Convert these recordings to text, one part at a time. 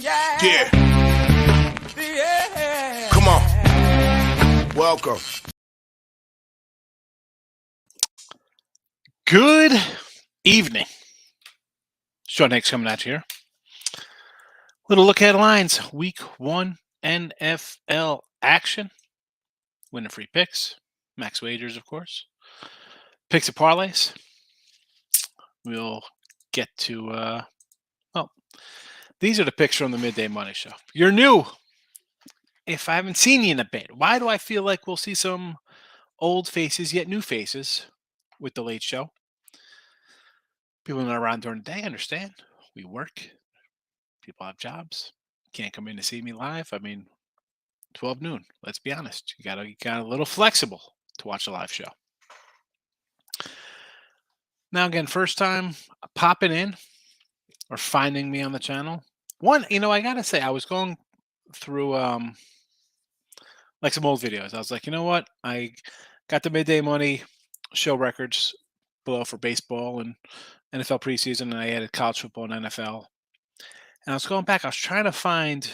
Yeah. Come on. Welcome. Good evening. Sean Higgs coming at you here. Little look at lines. Week 1 NFL action. Winning free picks. Max wagers, of course. Picks and parlays. We'll get to, these are the picks from the Midday Money Show. You're new. If I haven't seen you in a bit, why do I feel like we'll see some old faces yet new faces with the late show? People not around during the day, I understand. We work. People have jobs. Can't come in to see me live. I mean, 12 noon. Let's be honest. You got a little flexible to watch a live show. Now, again, first time popping in or finding me on the channel. One, I got to say, I was going through like some old videos. I was like, you know what? I got the Midday Money show records below for baseball and NFL preseason, and I added college football and NFL. And I was going back. I was trying to find.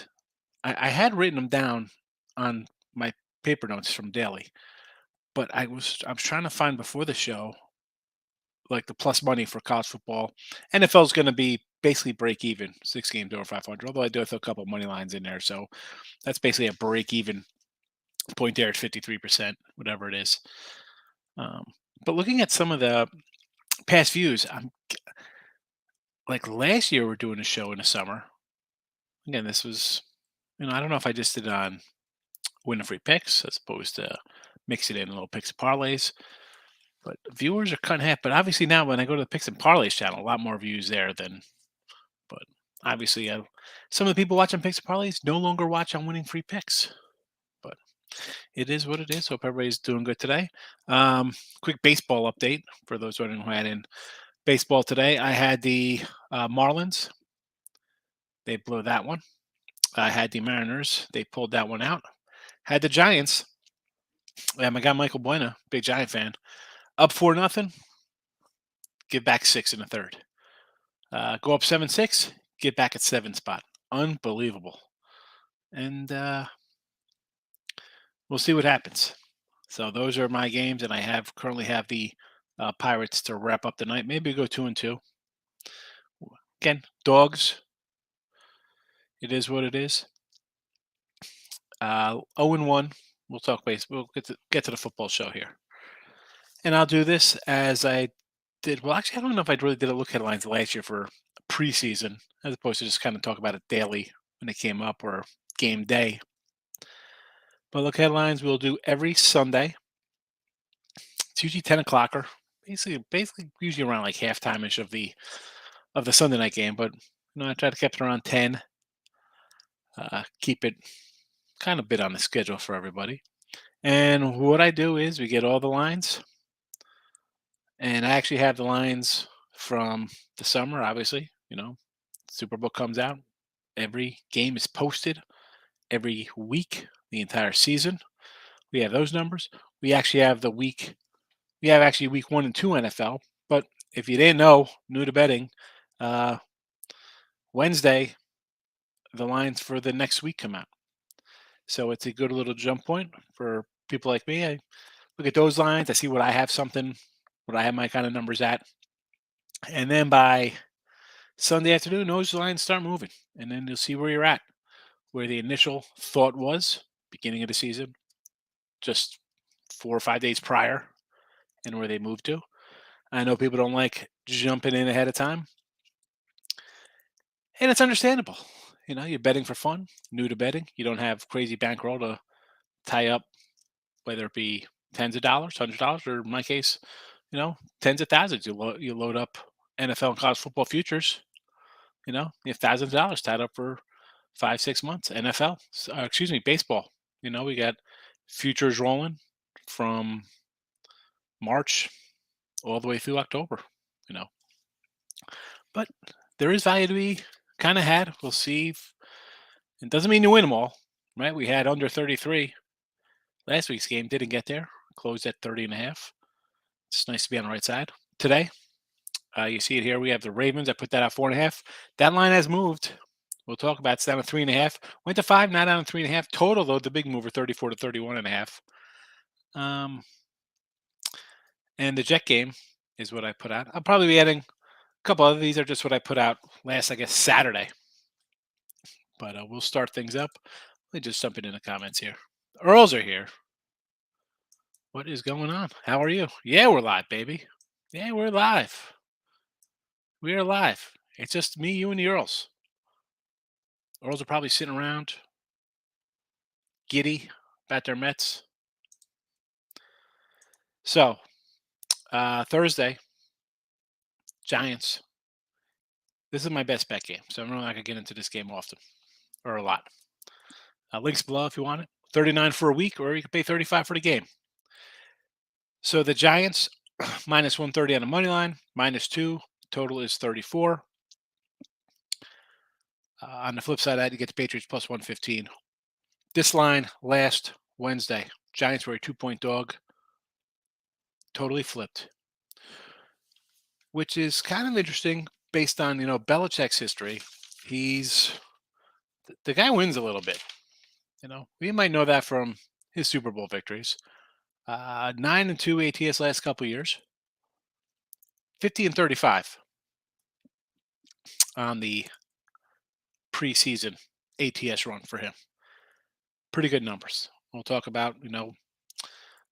I had written them down on my paper notes from daily, but I was trying to find before the show, like the plus money for college football. NFL is going to be basically break even, 6 games over 500. Although I do have a couple of money lines in there, so that's basically a break even point there at 53%, whatever it is. But looking at some of the past views, I'm like last year we're doing a show in the summer. Again, this was, I don't know if I just did it on winning free picks as opposed to mix it in a little picks and parlays. But viewers are cut in half. But obviously now when I go to the picks and parlays channel, a lot more views there than. But obviously, some of the people watching picks and parlays no longer watch on winning free picks. But it is what it is. Hope everybody's doing good today. Quick baseball update for those wondering who had in baseball today. I had the Marlins. They blew that one. I had the Mariners. They pulled that one out. Had the Giants. My guy Michael Buena, big Giant fan, up 4-0. Give back 6 in the third. Go up 7-6. Get back at 7 spot. Unbelievable. And we'll see what happens. So those are my games, and I currently have the Pirates to wrap up the night. Maybe go 2-2. Again, dogs. It is what it is. 0-1. We'll talk base. We'll get to the football show here. And I'll do this as I did. Well, actually, I don't know if I really did a look at lines last year for preseason, as opposed to just kind of talk about it daily when it came up or game day. But look headlines we'll do every Sunday. It's usually 10 o'clocker. Basically usually around like halftime-ish of the Sunday night game. But I try to keep it around 10. Keep it kind of bit on the schedule for everybody. And what I do is we get all the lines. And I actually have the lines from the summer, obviously. Super Bowl comes out. Every game is posted every week, the entire season. We have those numbers. We actually have week 1 and 2 NFL. But if you didn't know, new to betting, Wednesday, the lines for the next week come out. So it's a good little jump point for people like me. I look at those lines. I see what I have my kind of numbers at. And then by Sunday afternoon, those lines start moving. And then you'll see where you're at, where the initial thought was, beginning of the season, just 4 or 5 days prior, and where they moved to. I know people don't like jumping in ahead of time. And it's understandable. You're betting for fun, new to betting. You don't have crazy bankroll to tie up, whether it be tens of dollars, $100, or in my case, tens of thousands. You load up NFL and college football futures. You have thousands of dollars tied up for 5-6 months. NFL, baseball. We got futures rolling from March all the way through October. But there is value to be kind of had. We'll see. It doesn't mean you win them all, right? We had under 33 last week's game. Didn't get there. Closed at 30.5. It's nice to be on the right side. Today, you see it here. We have the Ravens. I put that at 4.5. That line has moved We'll talk about it's down to 3.5. Went to 5, now down to 3.5. Total, though, the big mover, 34 to 31.5. And the Jet game is what I put out. I'll probably be adding a couple other these are just what I put out last, I guess, Saturday. But we'll start things up. Let me just jump in the comments here. Earls are here. What is going on? How are you? Yeah, we're live, baby. Yeah, we're live. We are live. It's just me, you, and the Earls. Earls are probably sitting around, giddy about their Mets. So, Thursday, Giants. This is my best bet game, so I'm really not going to get into this game often or a lot. Links below if you want it. 39 for a week, or you can pay 35 for the game. So the Giants, minus 130 on the money line, minus 2. Total is 34. On the flip side of that, you get the Patriots plus 115. This line last Wednesday, Giants were a 2-point dog. Totally flipped, which is kind of interesting based on, Belichick's history. The guy wins a little bit. We might know that from his Super Bowl victories. 9-2 ATS last couple years. 50-35 on the preseason ATS run for him. Pretty good numbers. We'll talk about,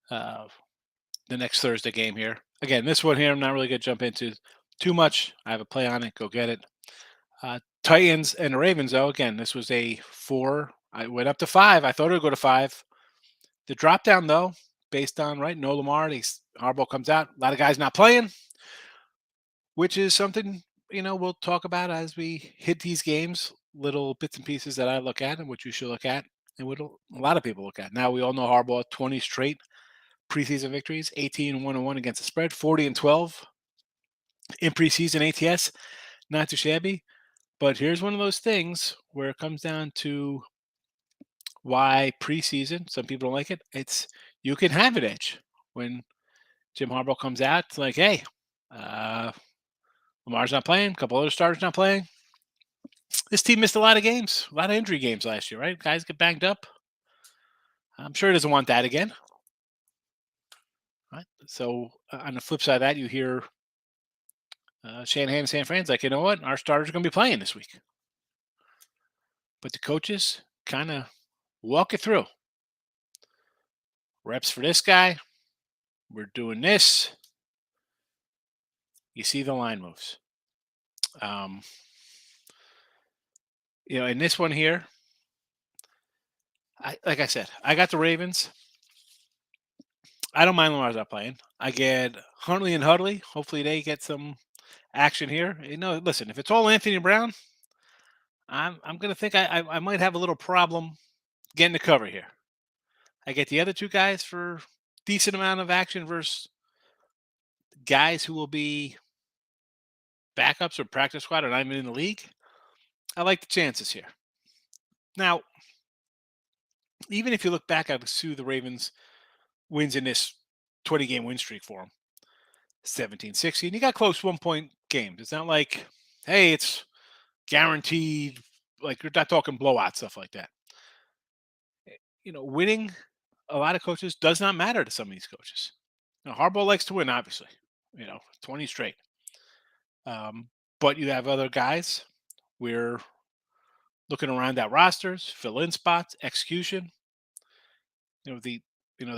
the next Thursday game here. Again, this one here, I'm not really going to jump into too much. I have a play on it. Go get it. Titans and the Ravens, though, again, this was a 4. I went up to 5. I thought it would go to 5. The drop down, though, based on, no Lamar, Harbaugh comes out. A lot of guys not playing, which is something, we'll talk about as we hit these games, little bits and pieces that I look at and what you should look at and what a lot of people look at. Now, we all know Harbaugh, 20 straight preseason victories, 18-1-1 against the spread, 40-12 in preseason ATS. Not too shabby. But here's one of those things where it comes down to why preseason, some people don't like it. It's you can have an edge when Jim Harbaugh comes out. It's like, hey, Lamar's not playing. A couple other starters not playing. This team missed a lot of games, a lot of injury games last year, right? Guys get banged up. I'm sure he doesn't want that again. Right? So on the flip side of that, you hear Shanahan and San Fran's like, you know what? Our starters are going to be playing this week. But the coaches kind of walk it through. Reps for this guy. We're doing this. You see the line moves. In this one here, like I said, I got the Ravens. I don't mind Lamar's not playing. I get Huntley and Hudley. Hopefully they get some action here. Listen, if it's all Anthony Brown, I'm going to think I might have a little problem getting the cover here. I get the other two guys for decent amount of action versus guys who will be backups or practice squad or not even in the league. I like the chances here. Now, even if you look back, I would see the Ravens wins in this 20-game win streak for them. 17-16. And you got close 1-point games. It's not like, hey, it's guaranteed. Like, you're not talking blowout, stuff like that. Winning a lot of coaches does not matter to some of these coaches. Now, Harbaugh likes to win, obviously. 20 straight. But you have other guys. We're looking around at rosters, fill in spots, execution. The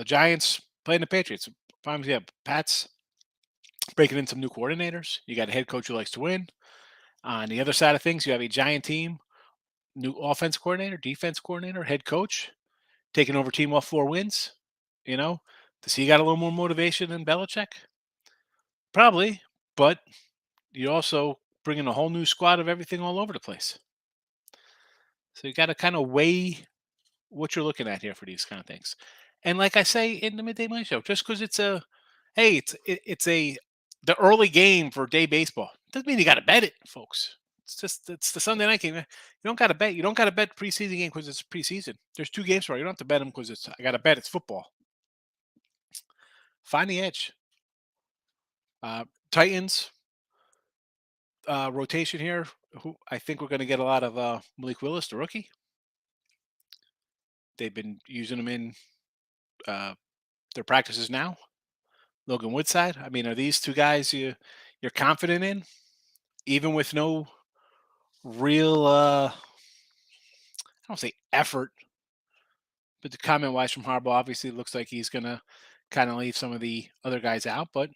Giants playing the Patriots. Sometimes you have Pats breaking in some new coordinators. You got a head coach who likes to win. On the other side of things, you have a Giant team, new offense coordinator, defense coordinator, head coach, taking over team off 4 wins. Does he got a little more motivation than Belichick? Probably, but you also bring in a whole new squad of everything all over the place. So you got to kind of weigh what you're looking at here for these kind of things. And like I say in the Midday Money Show, just because it's the early game for day baseball doesn't mean you got to bet it, folks. It's the Sunday night game. You don't got to bet. You don't got to bet preseason game because it's preseason. There's 2 games for it. You don't have to bet them because I got to bet it's football. Find the edge. Titans rotation here. who I think we're going to get a lot of Malik Willis, the rookie. They've been using him in uh, their practices now. Logan Woodside. I mean, are these two guys you're confident in, even with no real I don't say effort, but the comment wise from Harbaugh obviously looks like he's gonna kind of leave some of the other guys out. But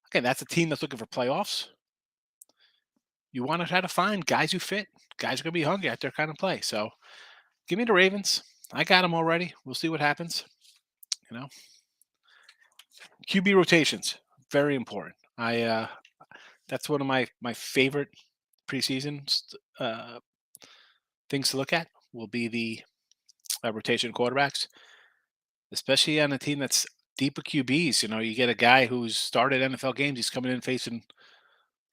again, that's a team that's looking for playoffs. You want to try to find guys who fit. Guys are gonna be hungry at their kind of play. So give me the Ravens. I got them already. We'll see what happens. You know, QB rotations very important. That's one of my favorite preseason things to look at. Will be the rotation quarterbacks, especially on a team that's deep with QBs. You know, you get a guy who's started NFL games. He's coming in facing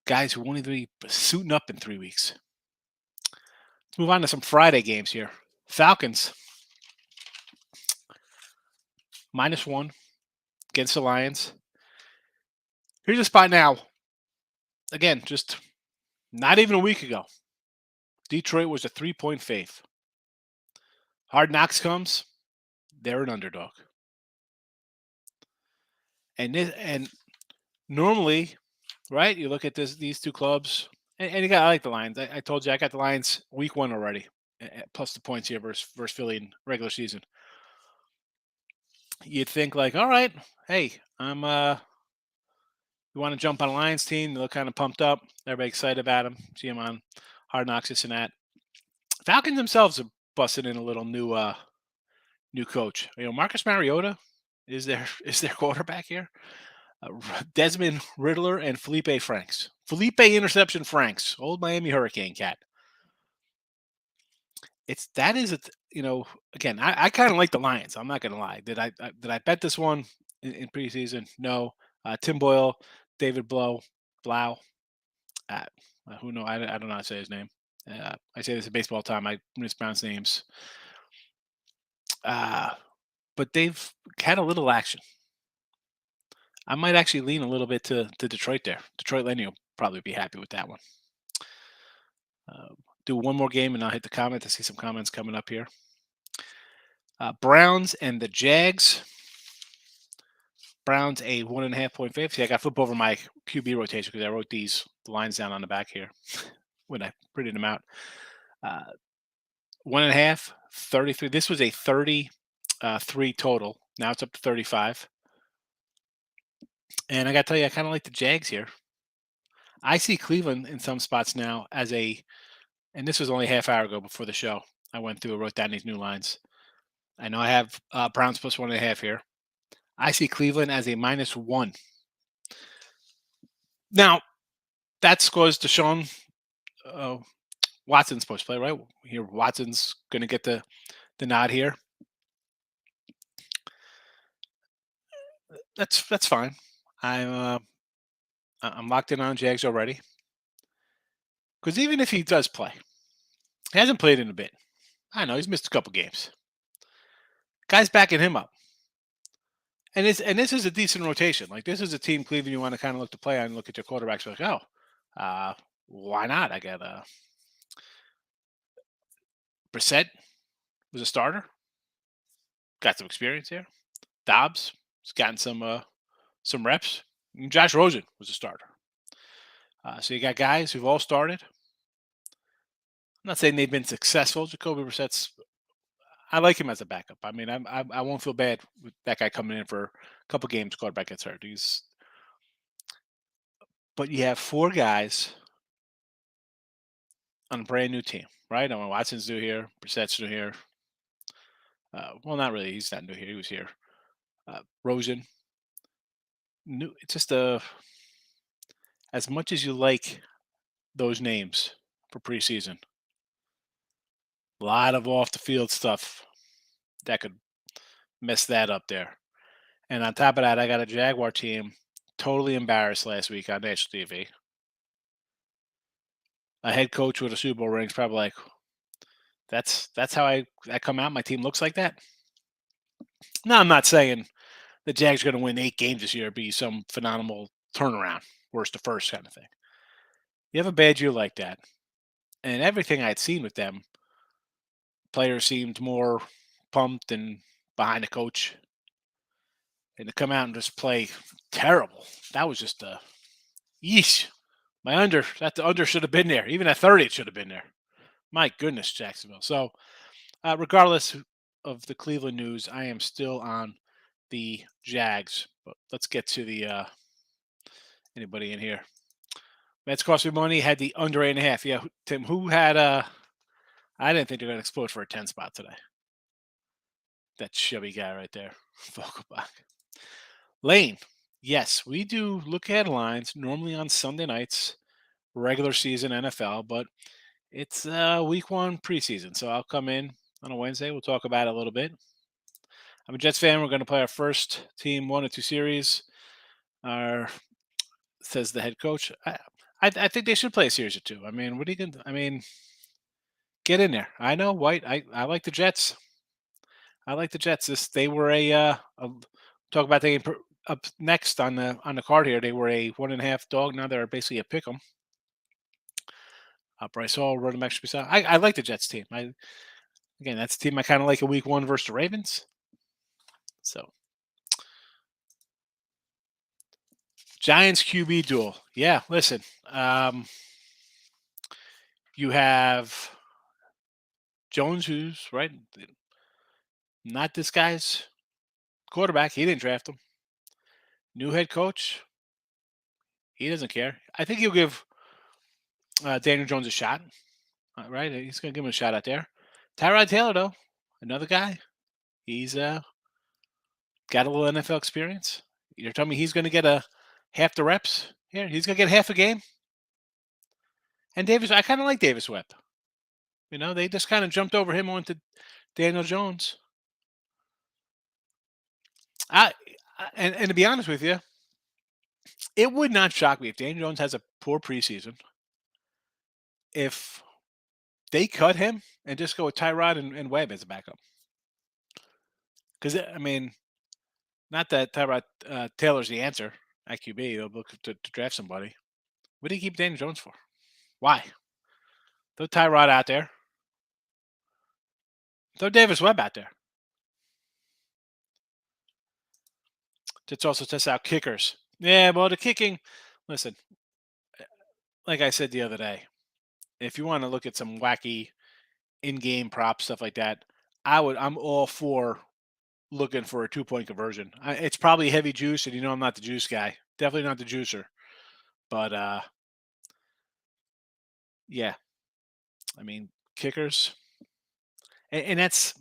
guys who won't even be suiting up in 3 weeks. Let's move on to some Friday games here. Falcons -1 against the Lions. Here's a spot now. Again, just not even a week ago. Detroit was a 3-point fave. Hard Knocks comes, they're an underdog. And normally, right? You look at these two clubs, and you got I like the Lions. I told you I got the Lions week 1 already, plus the points here versus Philly in regular season. You'd think like, all right, hey, you want to jump on a Lions team? They look kind of pumped up. Everybody excited about them. See them on Hard Knocks, this and that. Falcons themselves are busting in a little new coach. You know, Marcus Mariota is their is their quarterback here. Desmond Riddler and Felipe Franks. Felipe Interception Franks, old Miami Hurricane cat. It's that is it. You know, again, I kind of like the Lions. I'm not gonna lie. Did I bet this one in preseason? No. Tim Boyle, David Blau. Uh, who know? I don't know how to say his name. I say this in baseball time. I mispronounce names. Uh, but they've had a little action. I might actually lean a little bit to Detroit there. Detroit Lenny will probably be happy with that one. Do one more game and I'll hit the comment. I see some comments coming up here. Browns and the Jags. Browns a 1.5-point fave. See, I got to flip over my QB rotation because I wrote the lines down on the back here when I printed them out. 1.5, 33. This was a 33 total. Now it's up to 35. And I got to tell you, I kind of like the Jags here. I see Cleveland in some spots now as and this was only a half hour ago before the show. I went through and wrote down these new lines. I know I have Browns plus 1.5 here. I see Cleveland as a -1. Now, that's because Deshaun Watson's supposed to play, right? Here, Watson's going to get the nod here. That's fine. I'm locked in on Jags already. Because even if he does play, he hasn't played in a bit. I know he's missed a couple games. Guys backing him up. And this is a decent rotation. Like this is a team Cleveland you want to kind of look to play on and look at your quarterbacks like, why not? I got Brissett was a starter. Got some experience here. Dobbs has gotten some reps. And Josh Rosen was a starter. So you got guys who've all started. I'm not saying they've been successful. Jacoby Brissett's. I like him as a backup. I mean, I won't feel bad with that guy coming in for a couple games. Quarterback gets hurt. But you have 4 guys on a brand new team, right? I mean, Watson's new here. Brissett's new here. Well, not really. He's not new here. He was here. Rosen. New. It's just as much as you like those names for preseason, a lot of off the field stuff that could mess that up there. And on top of that, I got a Jaguar team totally embarrassed last week on national TV. A head coach with a Super Bowl ring is probably like, that's how I come out. My team looks like that. Now, I'm not saying the Jags are going to win 8 games this year, be some phenomenal turnaround, worst to first kind of thing. You have a bad year like that. And everything I had seen with them, players seemed more pumped and behind the coach. And to come out and just play terrible, that was just a yeesh. The under should have been there. Even at 30, it should have been there. My goodness, Jacksonville. So, regardless of the Cleveland news, I am still on the Jags. But let's get to the anybody in here. Mets cost me money. Had the under 8.5. Yeah, Tim. Who had? I didn't think they're going to explode for a 10 spot today. That chubby guy right there, Vogelbach. Lane. Yes, we do look at lines normally on Sunday nights, regular season NFL, but it's week one preseason. So I'll come in on a Wednesday. We'll talk about it a little bit. I'm a Jets fan. We're going to play our first team 1 or 2 series. Our says the head coach. I think they should play a series or two. I mean, what are you going to? I mean, get in there. I know White. I like the Jets. I like the Jets. They were talk about they up next on the card here. They were a 1.5 dog. Now they're basically a pick 'em. Bryce Hall, run them extra beside. I like the Jets team. Again, that's a team I kind of like in week one versus the Ravens. So Giants QB duel. Yeah, listen. You have Jones, who's right, not this guy's quarterback. He didn't draft him. New head coach. He doesn't care. I think he'll give Daniel Jones a shot. Right? He's going to give him a shot out there. Tyrod Taylor, though, another guy. He's got a little NFL experience. You're telling me he's going to get half the reps here? He's going to get half a game? And I kind of like Davis Webb. You know, they just kind of jumped over him onto Daniel Jones. And to be honest with you, it would not shock me if Daniel Jones has a poor preseason. If they cut him and just go with Tyrod and Webb as a backup. Because, I mean, not that Tyrod Taylor's the answer at QB. They'll look to draft somebody. What do you keep Daniel Jones for? Why? Throw Tyrod out there. Throw Davis Webb out there. Let's also test out kickers. Yeah, well, the kicking, listen, like I said the other day, if you want to look at some wacky in-game props, stuff like that, I'm all for looking for a 2-point conversion. It's probably heavy juice, and I'm not the juice guy. Definitely not the juicer. But yeah, I mean, kickers, and that's.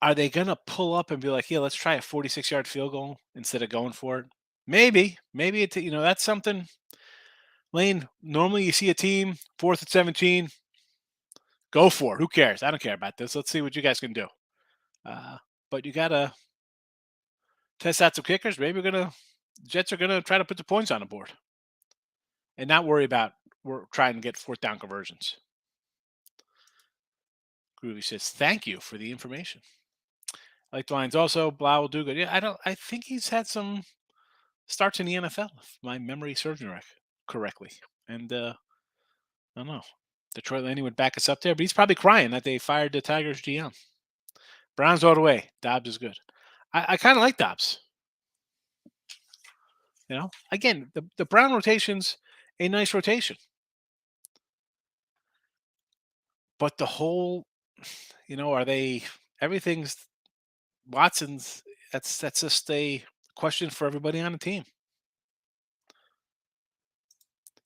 Are they gonna pull up and be like, "Yeah, let's try a 46-yard field goal instead of going for it"? Maybe that's something. Lane. Normally, you see a team 4th and 17, go for it. Who cares? I don't care about this. Let's see what you guys can do. But you gotta test out some kickers. Maybe Jets are gonna try to put the points on the board and not worry about trying to get 4th down conversions. Groovy says, "Thank you for the information." I like the Lions also. Blau will do good. Yeah, I think he's had some starts in the NFL, if my memory serves me correctly. And I don't know. Detroit Landing would back us up there, but he's probably crying that they fired the Tigers GM. Browns all the way. Dobbs is good. I kind of like Dobbs. Again, the Brown rotation's a nice rotation. But the whole, are they everything's Watson's that's just a question for everybody on the team.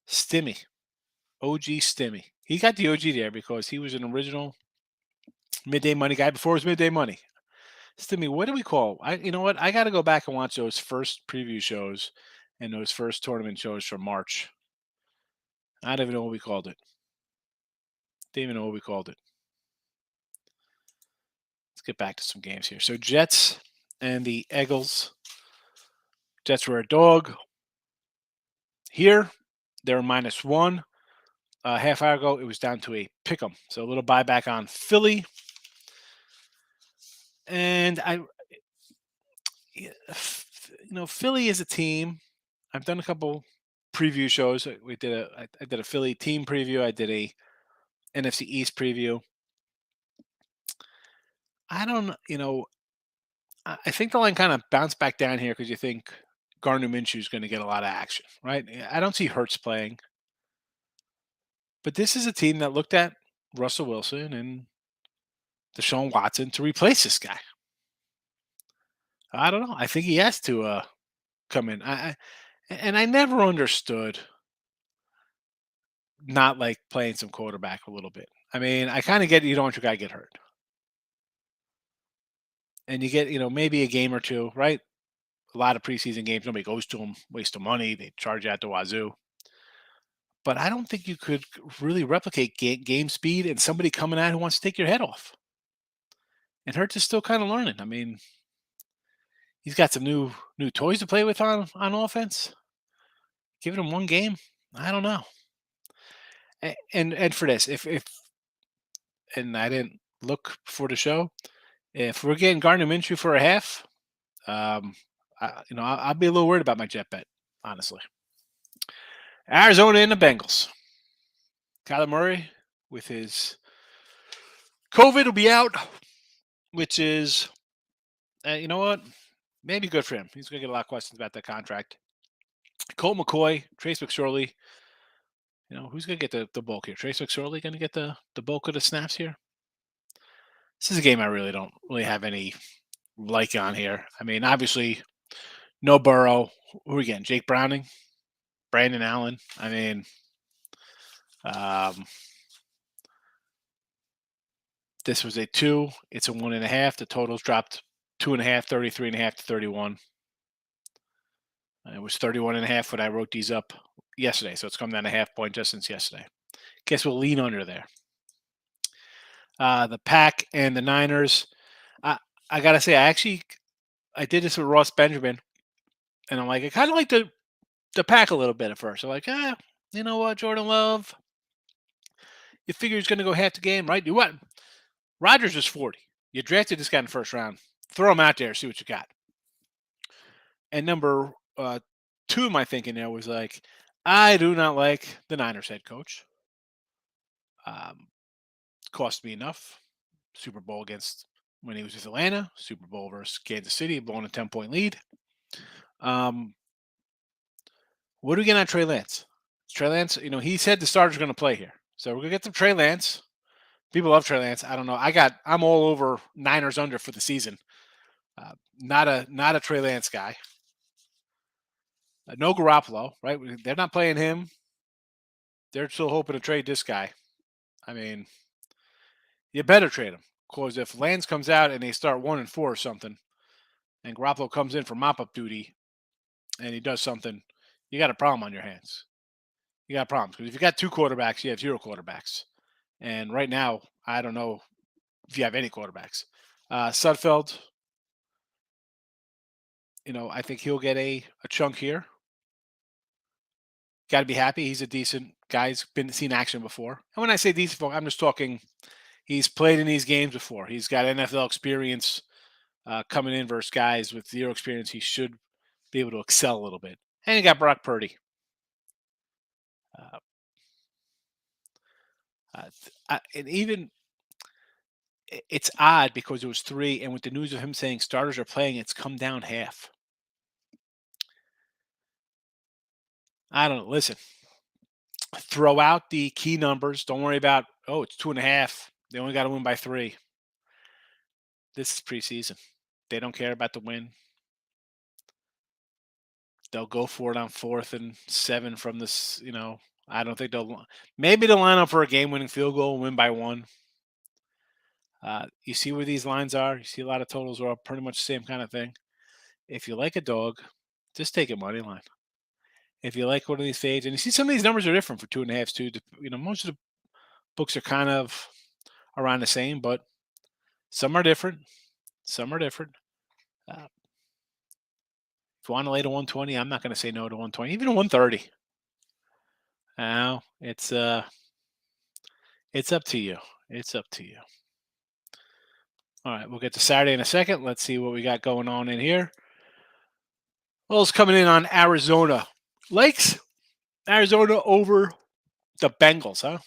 Stimmy. OG Stimmy. He got the OG there because he was an original Midday Money guy before it was Midday Money. Stimmy, what do we call? You know what? I got to go back and watch those first preview shows and those first tournament shows from March. I don't even know what we called it. Didn't even know what we called it. Let's get back to some games here. So Jets and the Eagles. Jets were a dog. Here, they're -1. Half hour ago, it was down to a pick 'em. So a little buyback on Philly. And Philly is a team. I've done a couple preview shows. I did a Philly team preview. I did a NFC East preview. I don't, I think the line kind of bounced back down here because you think Gardner Minshew is going to get a lot of action, right? I don't see Hurts playing, but this is a team that looked at Russell Wilson and Deshaun Watson to replace this guy. I don't know. I think he has to come in. And I never understood not like playing some quarterback a little bit. I mean, I kind of get you don't want your guy to get hurt, and you get maybe a game or two, right? A lot of preseason games, nobody goes to them, waste of money. They charge you out the wazoo. But I don't think you could really replicate game speed and somebody coming out who wants to take your head off. And Hurts is still kind of learning. I mean, he's got some new toys to play with on offense. Giving him one game, I don't know. And for this, if and I didn't look before the show, if we're getting Gardner Minshew for a half, I'll be a little worried about my jet bet, honestly. Arizona and the Bengals. Kyler Murray with his COVID will be out, which is, you know what? Maybe good for him. He's going to get a lot of questions about that contract. Colt McCoy, Trace McSorley. Who's going to get the bulk here? Trace McSorley going to get the bulk of the snaps here? This is a game I really don't have any like on here. I mean, obviously, no Burrow. Who are we getting? Jake Browning? Brandon Allen? I mean, this was a 2. It's a 1.5. The totals dropped 2.5, 33.5 to 31. It was 31.5 when I wrote these up yesterday, so it's come down a half point just since yesterday. Guess we'll lean under there. The Pack and the Niners. I gotta say, I did this with Ross Benjamin, and I'm like, I kind of like the Pack a little bit at first. I'm like, you know what, Jordan Love? You figure he's going to go half the game, right? Do what? Rodgers is 40. You drafted this guy in the first round. Throw him out there, see what you got. And number 2 of my thinking there was like, I do not like the Niners head coach. Cost me enough. Super Bowl against when he was with Atlanta. Super Bowl versus Kansas City, blowing a 10-point lead. What are we getting on Trey Lance? Trey Lance, he said the starter's going to play here. So we're going to get some Trey Lance. People love Trey Lance. I don't know. I'm all over Niners under for the season. Not a Trey Lance guy. No Garoppolo, right? They're not playing him. They're still hoping to trade this guy. I mean, you better trade him. Because if Lance comes out and they start 1-4 or something, and Garoppolo comes in for mop-up duty, and he does something, you got a problem on your hands. You got problems. Because if you got 2 quarterbacks, you have 0 quarterbacks. And right now, I don't know if you have any quarterbacks. Sudfeld, I think he'll get a chunk here. Got to be happy. He's a decent guy. He's seen action before. And when I say decent, I'm just talking he's played in these games before. He's got NFL experience coming in versus guys with 0 experience. He should be able to excel a little bit. And you got Brock Purdy. And even it's odd because it was 3, and with the news of him saying starters are playing, it's come down half. I don't know. Listen, throw out the key numbers. Don't worry about, it's 2.5. They only got to win by 3. This is preseason. They don't care about the win. They'll go for it on 4th and 7 from this, I don't think maybe they'll line up for a game-winning field goal and win by 1. You see where these lines are. You see a lot of totals are pretty much the same kind of thing. If you like a dog, just take a money line. If you like one of these fades, and you see some of these numbers are different for 2.5s too. Most of the books are kind of around the same, but some are different. Some are different. If you want to lay to 120, I'm not going to say no to 120, even a 130. Now it's up to you. It's up to you. All right, we'll get to Saturday in a second. Let's see what we got going on in here. Well, it's coming in on Arizona. Lakes, Arizona over the Bengals, huh?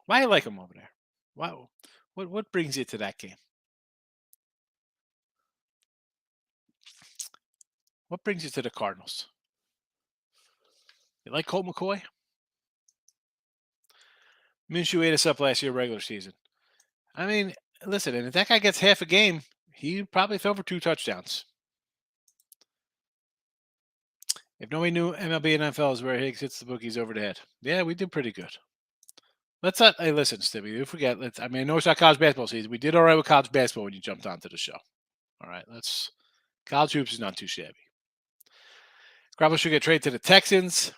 Why you like them over there? Wow. What brings you to that game? What brings you to the Cardinals? You like Colt McCoy? Minshew ate us up last year regular season. I mean, listen, and if that guy gets half a game, he probably throw for 2 touchdowns. If nobody knew MLB and NFL is where Higgs hits the bookies over the head. Yeah, we did pretty good. Let's not. Hey, listen, Stevie. You forget. I mean, I know it's not college basketball season. We did all right with college basketball when you jumped onto the show. All right, let's. College hoops is not too shabby. Garoppolo should get traded to the Texans.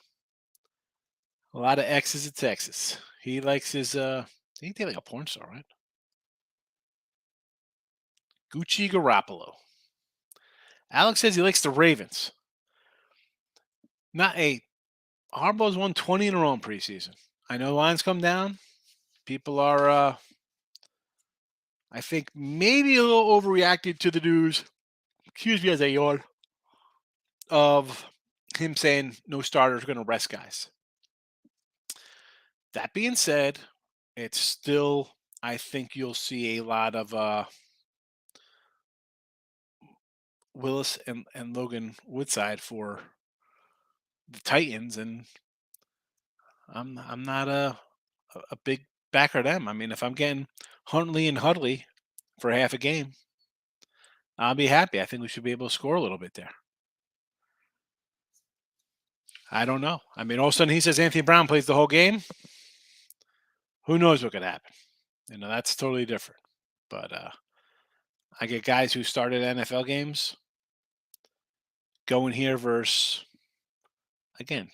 A lot of X's in Texas. He likes his. Ain't he like a porn star, right? Gucci Garoppolo. Alex says he likes the Ravens. Not a. Harbaugh's won 20 in a row in preseason. I know lines come down. People are, I think, maybe a little overreacted to the news. Excuse me as I yawn. Of him saying no starters going to rest guys. That being said, it's still, I think you'll see a lot of Willis and Logan Woodside for the Titans, and I'm not a big backer of them. I mean, if I'm getting Huntley and Hudley for half a game, I'll be happy. I think we should be able to score a little bit there. I don't know. I mean, all of a sudden he says Anthony Brown plays the whole game. Who knows what could happen? You know, that's totally different. But I get guys who started NFL games going here versus, again,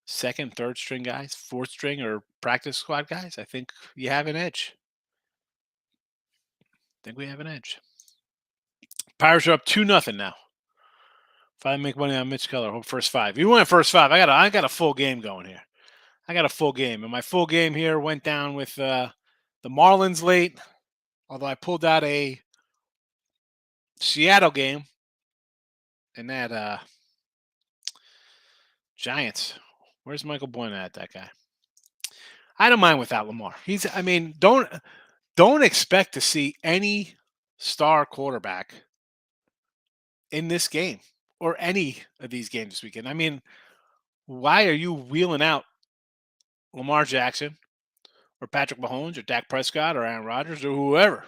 second, third string guys, fourth string or practice squad guys. I think you have an edge. I think we have an edge. Pirates are up 2-0 now. If I make money on Mitch Keller, hope first five. You went first five. I got a full game going here. I got a full game, and my full game here went down with the Marlins late. Although I pulled out a Seattle game and that Giants. Where's Michael Boyne at? That guy. I don't mind without Lamar. I mean, don't expect to see any star quarterback in this game or any of these games this weekend. I mean, why are you wheeling out Lamar Jackson or Patrick Mahomes or Dak Prescott or Aaron Rodgers or whoever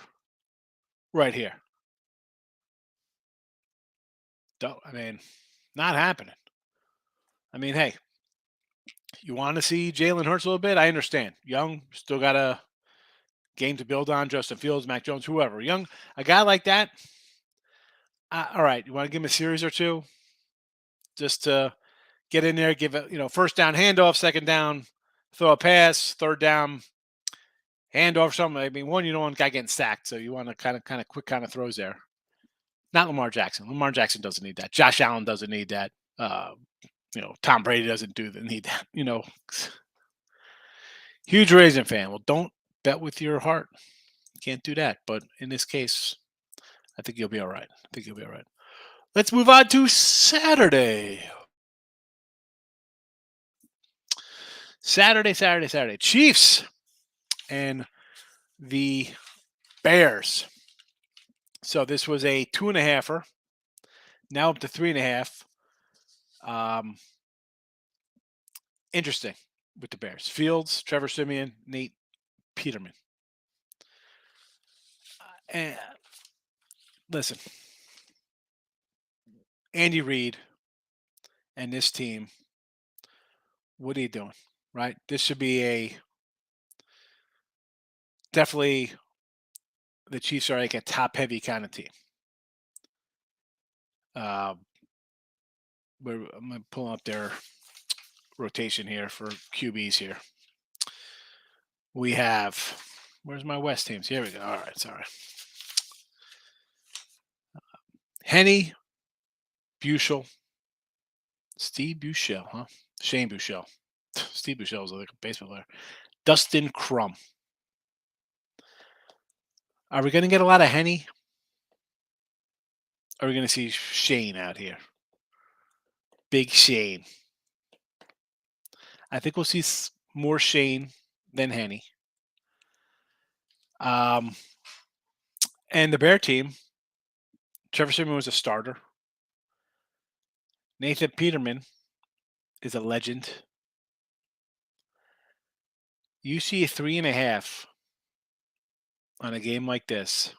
right here? I mean, not happening. I mean, hey, you want to see Jalen Hurts a little bit? I understand. Young, still got a game to build on. Justin Fields, Mac Jones, whoever. Young, a guy like that. All right, you want to give him a series or two, just to get in there, give it, first down handoff, second down, throw a pass, third down handoff, something. I mean, one, you don't want a guy getting sacked, so you want to kind of quick kind of throws there. Not Lamar Jackson. Lamar Jackson doesn't need that. Josh Allen doesn't need that. Tom Brady doesn't need that. Huge Raisin fan. Well, don't bet with your heart. Can't do that. But in this case, I think you'll be all right. Let's move on to Saturday. Saturday. Chiefs and the Bears. So this was a 2.5-er. Now up to 3.5. Interesting with the Bears. Fields, Trevor Siemian, Nate Peterman. And listen, Andy Reid and this team, what are you doing? Right? This should be definitely the Chiefs are like a top-heavy kind of team. I'm going to pull up their rotation here for QBs here. We have, where's my West teams? Here we go. All right, sorry. Henny, Buechel, Steve Buechel, huh? Shane Buechel. Steve Buechel is like a baseball player. Dustin Crum. Are we going to get a lot of Henny? Are we going to see Shane out here? Big Shane. I think we'll see more Shane than Henny. And the Bear team, Trevor Simeon was a starter. Nathan Peterman is a legend. You see a 3.5 on a game like this,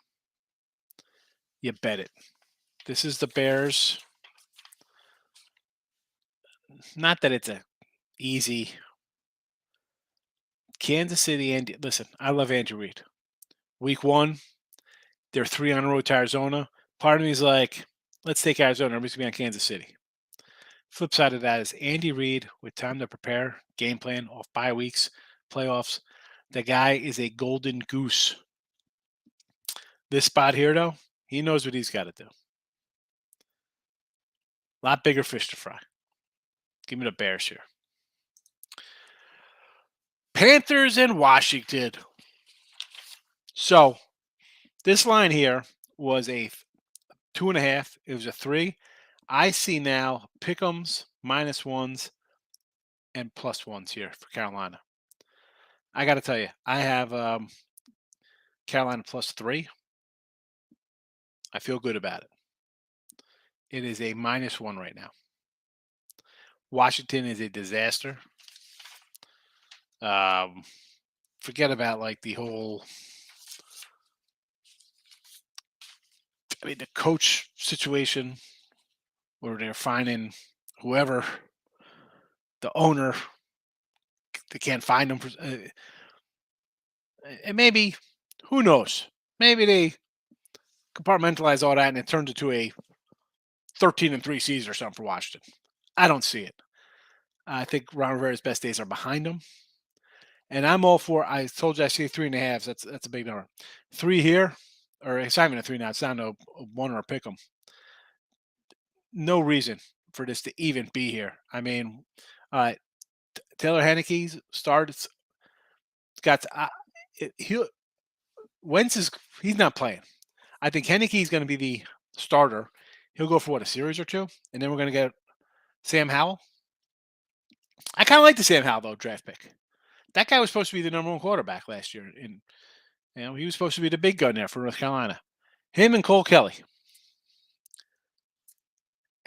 you bet it. This is the Bears. Not that it's a easy. Kansas City, and listen, I love Andrew Reid. Week 1, they're 3 on the road to Arizona. Part of me is like, let's take Arizona. Everybody's going to be on Kansas City. Flip side of that is Andy Reid with time to prepare, game plan, off bye weeks, playoffs. The guy is a golden goose. This spot here, though, he knows what he's got to do. A lot bigger fish to fry. Give me the Bears here. Panthers and Washington. So this line here was a 2.5. It was a 3. I see now pick'ems, -1s, and +1s here for Carolina. I got to tell you, I have Carolina +3. I feel good about it. It is a -1 right now. Washington is a disaster. Forget about like the whole. I mean, the coach situation where they're finding whoever, the owner, they can't find them. And maybe, who knows? Maybe they compartmentalize all that and it turns into a 13-3 season or something for Washington. I don't see it. I think Ron Rivera's best days are behind him. And I'm all for, I told you I see 3.5. That's a big number. 3 here, or it's not even a 3 now. It's down to a 1 or a pick 'em. No reason for this to even be here. I mean, Taylor Heinicke's starts. Got Wentz he's not playing. I think Heinicke's going to be the starter. He'll go for a series or 2, and then we're going to get Sam Howell. I kind of like the Sam Howell though draft pick. That guy was supposed to be the number 1 quarterback last year, and he was supposed to be the big gun there for North Carolina. Him and Cole Kelly.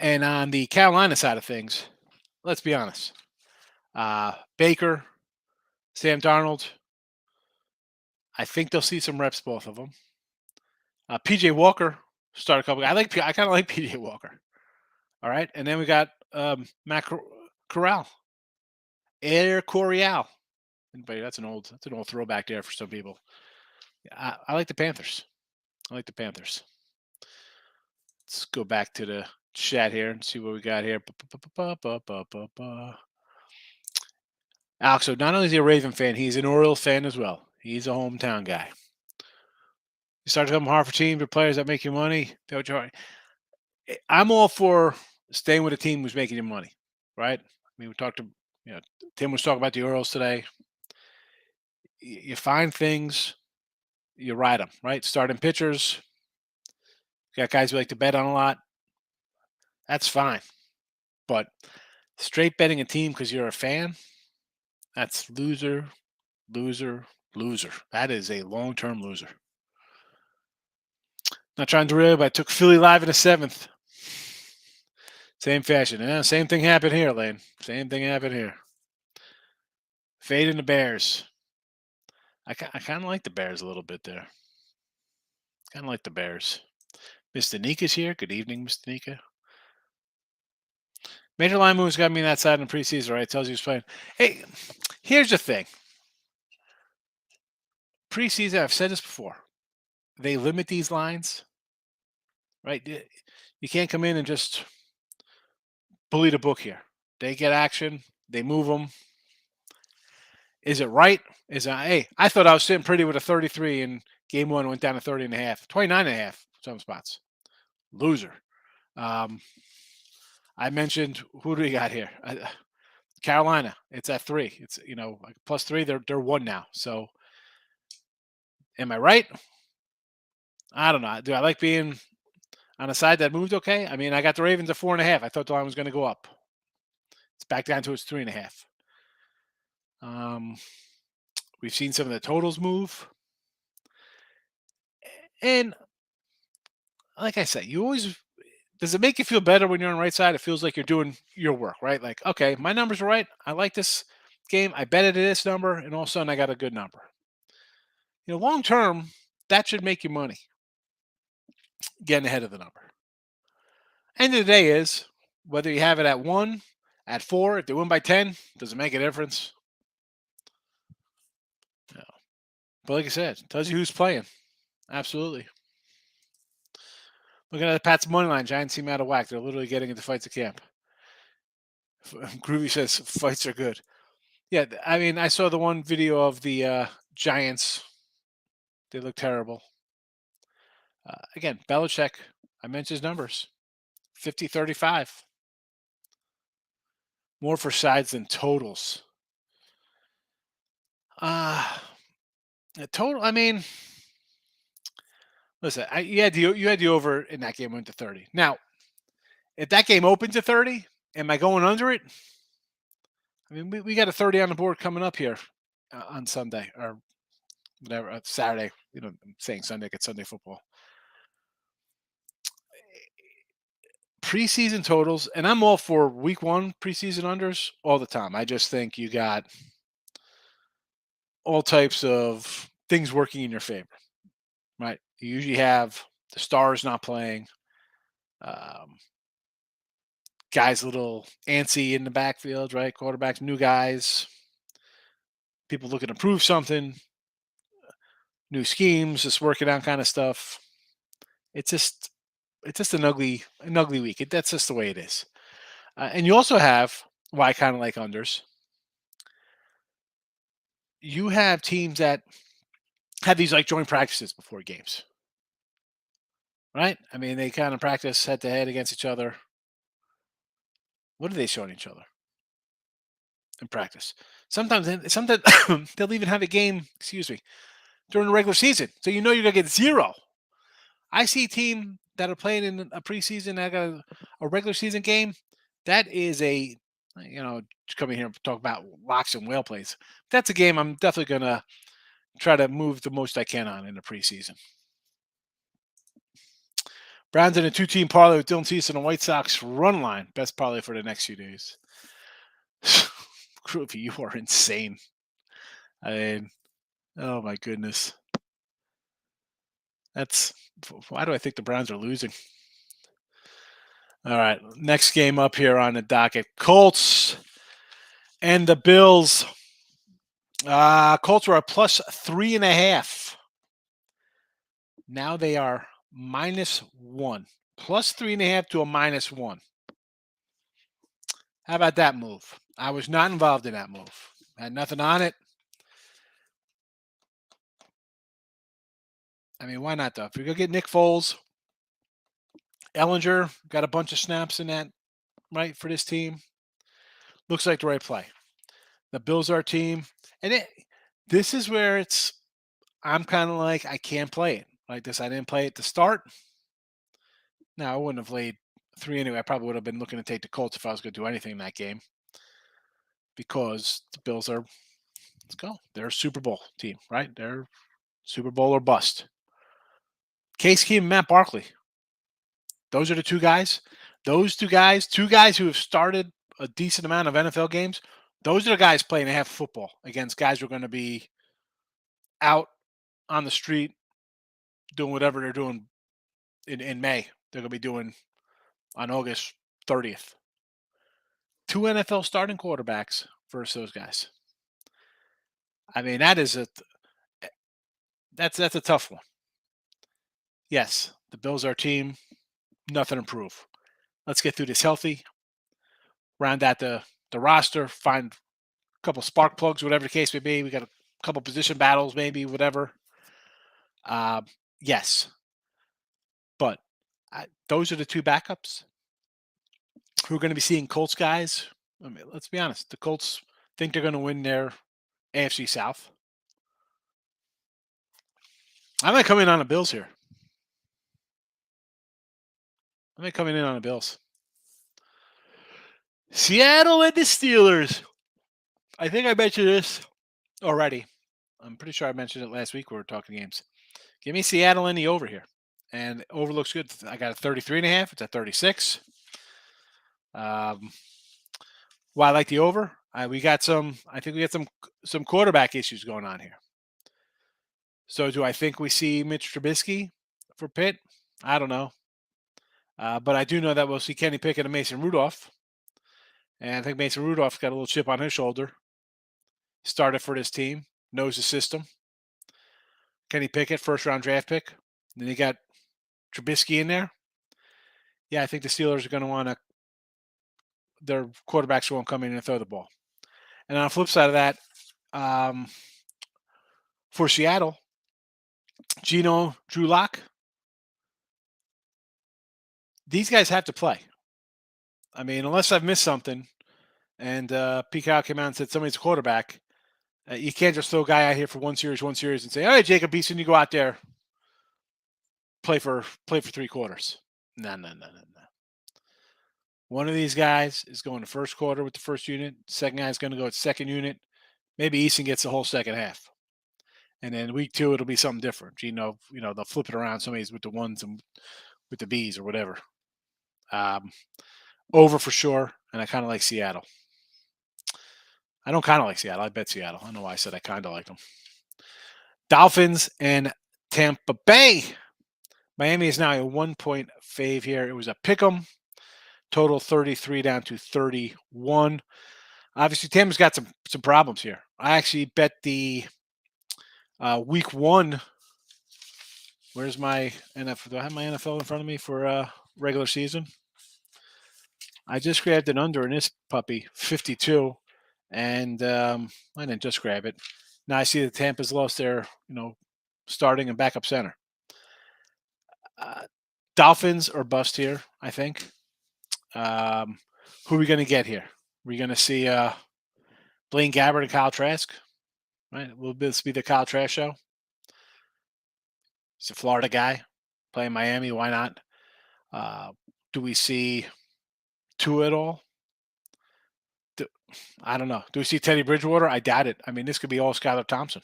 And on the Carolina side of things, let's be honest. Baker, Sam Darnold. I think they'll see some reps, both of them. PJ Walker start a couple. I kind of like PJ Walker. All right, and then we got Matt Corral, Air Coryell. Anybody? That's an old throwback there for some people. I like the Panthers. Let's go back to the chat here and see what we got here. Alex, so not only is he a Raven fan, he's an Orioles fan as well. He's a hometown guy. You start to come hard for teams or players that make you money. I'm all for staying with a team who's making you money, right? I mean, we talked to, Tim was talking about the Orioles today. You find things, you ride them, right? Starting pitchers, got guys who like to bet on a lot. That's fine. But straight betting a team because you're a fan, that's loser, loser, loser. That is a long-term loser. Not trying to derail, but I took Philly live in the 7th. Same fashion. Yeah, same thing happened here, Lane. Same thing happened here. Fading the Bears. I kind of like the Bears a little bit there. Kind of like the Bears. Mr. Nika's here. Good evening, Mr. Nika. Major line moves got me on that side in the preseason, right? Tells you he's playing. Hey, here's the thing. Preseason, I've said this before. They limit these lines, right? You can't come in and just bully the book here. They get action. They move them. Is it right? Hey, I thought I was sitting pretty with a 33 in game 1, went down to 30.5, 29.5, some spots. Loser. I mentioned, who do we got here? Carolina. It's at 3. It's, like +3. They're 1 now. So am I right? I don't know. Do I like being on a side that moved okay? I mean, I got the Ravens at 4.5. I thought the line was going to go up. It's back down to its 3.5. Um, we've seen some of the totals move. And like I said, you always does it make you feel better when you're on the right side? It feels like you're doing your work, right? Like, okay, my numbers are right. I like this game. I bet it at this number, and all of a sudden I got a good number. Long term, that should make you money getting ahead of the number. End of the day is whether you have it at 1, at 4, if they win by 10, does it make a difference? No. But like I said, tells you who's playing. Absolutely. Looking at the Pats money line, Giants seem out of whack. They're literally getting into fights at camp. Groovy says fights are good. Yeah, I mean, I saw the one video of the Giants. They look terrible. Again, Belichick, I mentioned his numbers 50-35. More for sides than totals. The total, I mean, listen, you had the over in that game went to 30. Now, if that game opens to 30, am I going under it? I mean, we got a 30 on the board coming up here on Sunday or whatever, Saturday. I'm saying Sunday, it's Sunday football. Preseason totals, and I'm all for week 1 preseason unders all the time. I just think you got all types of things working in your favor, right? You usually have the stars not playing, um, guys a little antsy in the backfield, right? Quarterbacks, new guys, people looking to prove something, new schemes, just working out kind of stuff. It's just an ugly week. That's just the way it is. And you also have why I kind of like unders. You have teams that have these like joint practices before games, right? I mean, they kind of practice head to head against each other. What are they showing each other in practice? Sometimes they'll even have a game. Excuse me, during the regular season, so you're gonna get zero. I see a team that are playing in a preseason that got a regular season game. That is coming here and talk about locks and whale plays. That's a game I'm definitely gonna try to move the most I can on in the preseason. Browns in a 2-team parlay with Dylan Cease and the White Sox run line. Best parlay for the next few days. Groovy, you are insane. I mean, oh my goodness. Why do I think the Browns are losing? All right, next game up here on the docket. Colts and the Bills. Colts were a +3.5. Now they are -1. +3.5 to a -1. How about that move? I was not involved in that move. Had nothing on it. I mean, why not though? If you're gonna get Nick Foles, Ellinger got a bunch of snaps in that, right, for this team. Looks like the right play. The Bills are our team, and this is where I'm kind of like I can't play it like this. I didn't play it to start. Now I wouldn't have laid 3 anyway. I probably would have been looking to take the Colts if I was going to do anything in that game because the Bills are. Let's go. They're a Super Bowl team, right? They're Super Bowl or bust. Case Keenum, Matt Barkley. Those are the two guys. Those two guys who have started a decent amount of NFL games. Those are the guys playing a half football against guys who are going to be out on the street doing whatever they're doing in May. They're going to be doing on August 30th. 2 NFL starting quarterbacks versus those guys. I mean, that's a tough one. Yes, the Bills are our team. Nothing to prove. Let's get through this healthy. Round out the roster. Find a couple spark plugs, whatever the case may be. We got a couple position battles, maybe, whatever. Yes. But those are the two backups who are going to be seeing Colts guys. I mean, let's be honest. The Colts think they're going to win their AFC South. I might come in on the Bills here. I might come in on the Bills. Seattle and the Steelers. I think I mentioned this already. I'm pretty sure I mentioned it last week when we were talking games. Give me Seattle in the over here. And over looks good. I got a 33.5. It's at 36. Um, why I like the over? We got some. I think we got some quarterback issues going on here. So do I think we see Mitch Trubisky for Pitt? I don't know. But I do know that we'll see Kenny Pickett and Mason Rudolph. And I think Mason Rudolph's got a little chip on his shoulder. Started for this team, knows the system. Kenny Pickett, first round draft pick. Then you got Trubisky in there. Yeah, I think the Steelers are going to want to, their quarterbacks won't come in and throw the ball. And on the flip side of that, um, for Seattle, Geno, Drew Lock, these guys have to play. I mean, unless I've missed something, and Peacock came out and said somebody's a quarterback, you can't just throw a guy out here for one series, and say, all right, Jacob Eason, you go out there, play for 3 quarters. No. One of these guys is going to first quarter with the first unit. Second guy is going to go at second unit. Maybe Eason gets the whole second half. And then week 2, it'll be something different. They'll flip it around. Somebody's with the ones and with the Bs or whatever. Over for sure. And I kind of like Seattle. I don't kind of like Seattle. I bet Seattle. I don't know why I said I kind of like them. Dolphins and Tampa Bay. Miami is now a 1-point fave here. It was a pick 'em. Total 33 down to 31. Obviously, Tampa's got some problems here. I actually bet the week 1. Where's my NFL? Do I have my NFL in front of me for regular season? I just grabbed an under in this puppy, 52. And I didn't just grab it. Now I see that Tampa's lost their, starting and backup center. Dolphins are bust here, I think. Who are we going to get here? We're going to see Blaine Gabbert and Kyle Trask, right? Will this be the Kyle Trask show? He's a Florida guy playing Miami. Why not? Do we see Tua at all? I don't know. Do we see Teddy Bridgewater? I doubt it. I mean, this could be all Skylar Thompson.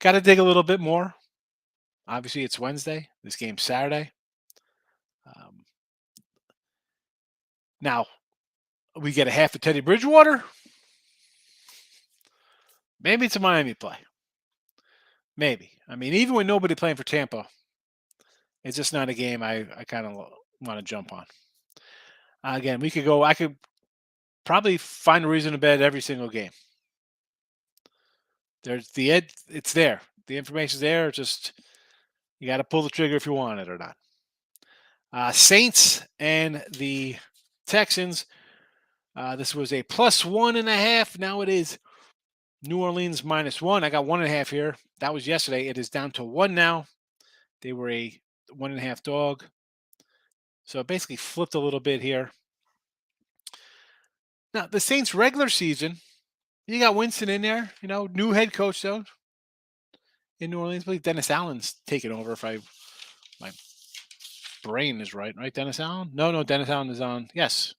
Got to dig a little bit more. Obviously, it's Wednesday. This game's Saturday. Now, we get a half of Teddy Bridgewater. Maybe it's a Miami play. Maybe. I mean, even with nobody playing for Tampa, it's just not a game I kind of want to jump on. Again, I could probably find a reason to bet every single game. There's it's there. The information's there. Just you got to pull the trigger if you want it or not. Saints and the Texans. This was a +1.5. Now it is New Orleans -1. I got 1.5 here. That was yesterday. It is down to 1 now. They were a 1.5 dog. So it basically flipped a little bit here. Now, the Saints regular season, you got Winston in there, new head coach though in New Orleans. I believe Dennis Allen's taking over if my brain is right, Dennis Allen? No, Dennis Allen is on. Yes.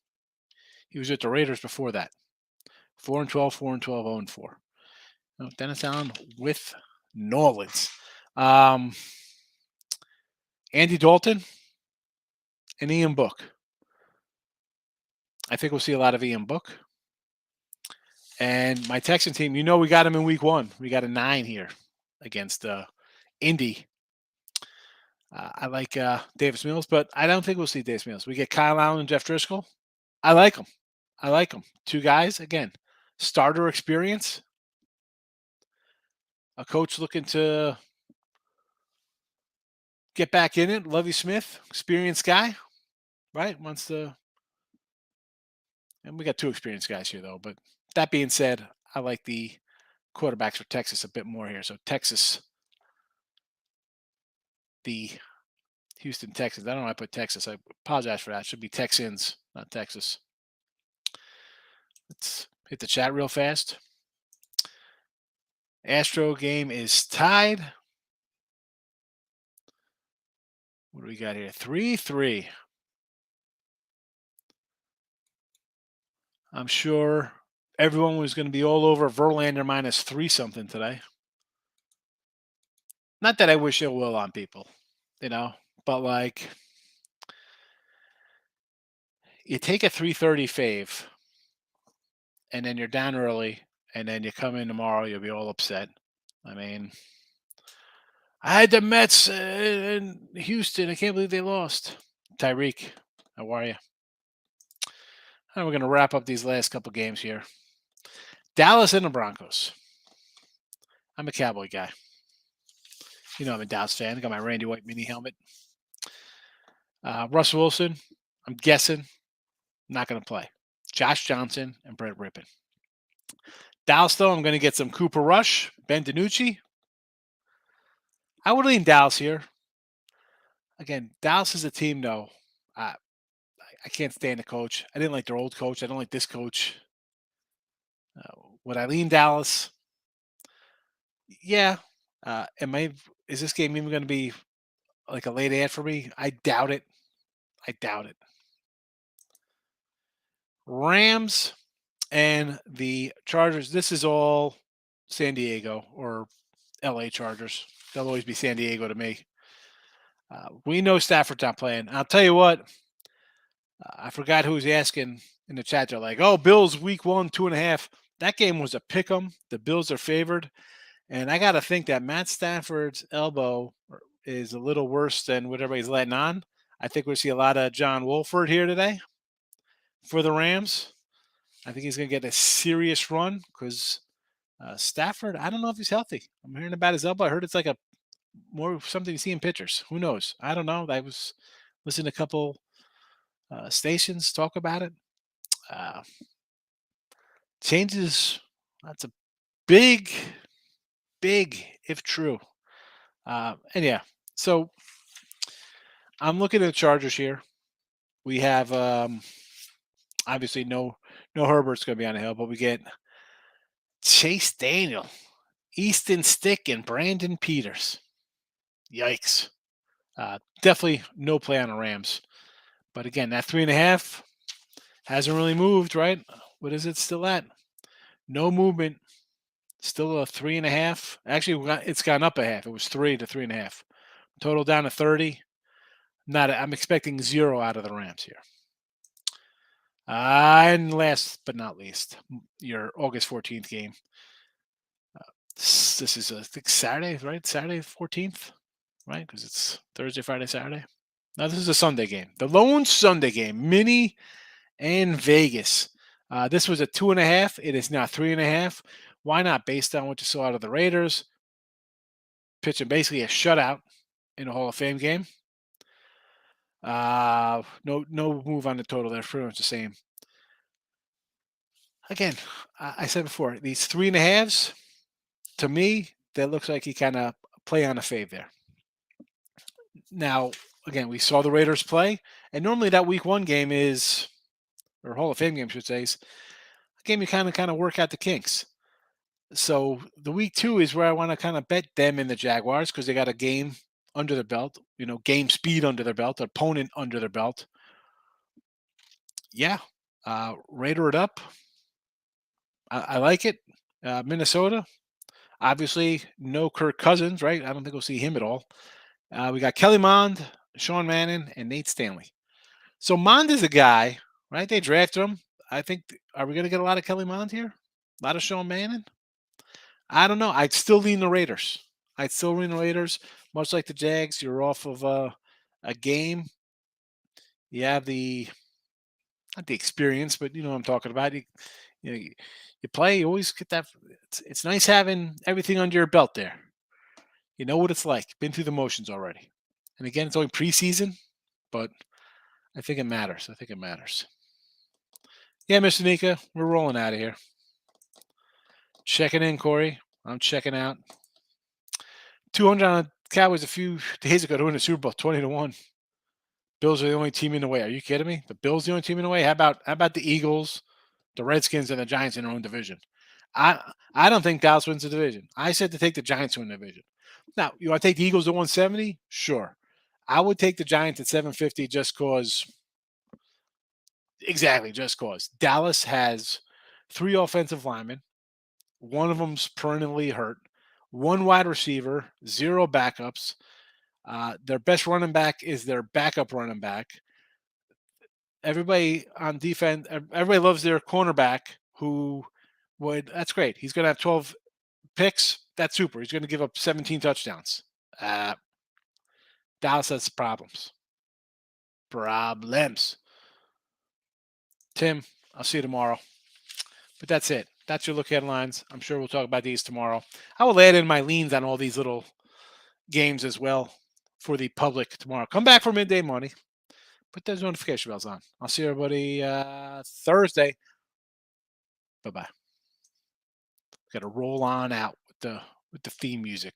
He was with the Raiders before that. 4-12, 4-12, 0-4. No, Dennis Allen with New Orleans. Andy Dalton and Ian Book. I think we'll see a lot of Ian Book. And my Texan team, we got him in week 1. We got a 9 here against Indy. I like Davis Mills, but I don't think we'll see Davis Mills. We get Kyle Allen and Jeff Driscoll. I like them. 2 guys, again, starter experience. A coach looking to get back in it. Lovie Smith, experienced guy, right? And we got 2 experienced guys here, though. But that being said, I like the quarterbacks for Texas a bit more here. So Texas, the Houston Texans. I don't know why I put Texas. I apologize for that. It should be Texans, not Texas. Let's hit the chat real fast. Astro game is tied. What do we got here? 3-3. I'm sure everyone was going to be all over Verlander minus 3 something today. Not that I wish ill will on people, but like you take a 330 fave and then you're down early and then you come in tomorrow, you'll be all upset. I mean, I had the Mets in Houston. I can't believe they lost. Tyreek, how are you? And we're going to wrap up these last couple games here. Dallas and the Broncos. I'm a Cowboy guy. I'm a Dallas fan. I got my Randy White mini helmet. Russell Wilson, I'm guessing, not going to play. Josh Johnson and Brett Rippon. Dallas, though, I'm going to get some Cooper Rush, Ben DiNucci. I would lean Dallas here. Again, Dallas is a team, though. I can't stand the coach. I didn't like their old coach. I don't like this coach. Would I lean Dallas? Yeah. Is this game even going to be like a late ad for me? I doubt it. Rams and the Chargers. This is all San Diego or LA Chargers. They'll always be San Diego to me. We know Stafford's not playing. I'll tell you what. I forgot who was asking in the chat. They're like, "Oh, Bills week 1, 2.5." That game was a pick 'em. The Bills are favored, and I got to think that Matt Stafford's elbow is a little worse than what everybody's letting on. I think we'll see a lot of John Wolford here today for the Rams. I think he's going to get a serious run because Stafford, I don't know if he's healthy. I'm hearing about his elbow. I heard it's like a more something you see in pictures. Who knows? I don't know. I was listening to a couple stations talk about it. Changes. That's a big, if true. And yeah, so I'm looking at the Chargers here. We have obviously no Herbert's going to be on the hill, but we get Chase Daniel, Easton Stick, and Brandon Peters. Yikes. Definitely no play on the Rams. But again, that 3.5 hasn't really moved, right? What is it still at? No movement. Still a 3.5. Actually, it's gone up a half. It was 3 to 3.5. Total down to 30. I'm expecting 0 out of the Rams here. And last but not least, your August 14th game. This is, I think, Saturday, right? Saturday 14th, right? Because it's Thursday, Friday, Saturday. Now, this is a Sunday game. The lone Sunday game, Mini and Vegas. This was a 2.5. It is now 3.5. Why not? Based on what you saw out of the Raiders, pitching basically a shutout in a Hall of Fame game. No move on the total. They're pretty much the same. Again, I said before, these 3.5s, to me, that looks like he kind of play on a fave there. Now, again, we saw the Raiders play, and normally that week 1 game is, or Hall of Fame game, I should say, is a game you kind of work out the kinks. So the week 2 is where I want to kind of bet them in the Jaguars because they got a game under their belt, game speed under their belt, opponent under their belt. Yeah, Raider it up. I like it. Minnesota, obviously no Kirk Cousins, right? I don't think we'll see him at all. We got Kelly Mond, Sean Mannon, and Nate Stanley. So Mond is a guy, right? They drafted him. I think, are we going to get a lot of Kelly Mond here? A lot of Sean Mannon? I don't know. I'd still lean the Raiders. Much like the Jags. You're off of a game. You have not the experience, but you know what I'm talking about. You play, you always get that. It's nice having everything under your belt there. You know what it's like. Been through the motions already. And again, it's only preseason, but I think it matters. Yeah, Mr. Nika, we're rolling out of here. Checking in, Corey. I'm checking out. 200 on the Cowboys a few days ago to win the Super Bowl, 20-1. Bills are the only team in the way. Are you kidding me? The Bills the only team in the way? How about the Eagles, the Redskins, and the Giants in their own division? I don't think Dallas wins the division. I said to take the Giants to win the division. Now, you want to take the Eagles to 170? Sure. I would take the Giants at 750 just cause. Exactly, just cause. Dallas has 3 offensive linemen. One of them's perennially hurt. 1 wide receiver, 0 backups. Their best running back is their backup running back. Everybody on defense, everybody loves their cornerback who that's great. He's going to have 12 picks. That's super. He's going to give up 17 touchdowns. Dallas has problems. Tim, I'll see you tomorrow. But that's it. That's your look headlines. I'm sure we'll talk about these tomorrow. I will add in my leans on all these little games as well for the public tomorrow. Come back for midday money. Put those notification bells on. I'll see everybody Thursday. Bye-bye. Got to roll on out with the theme music.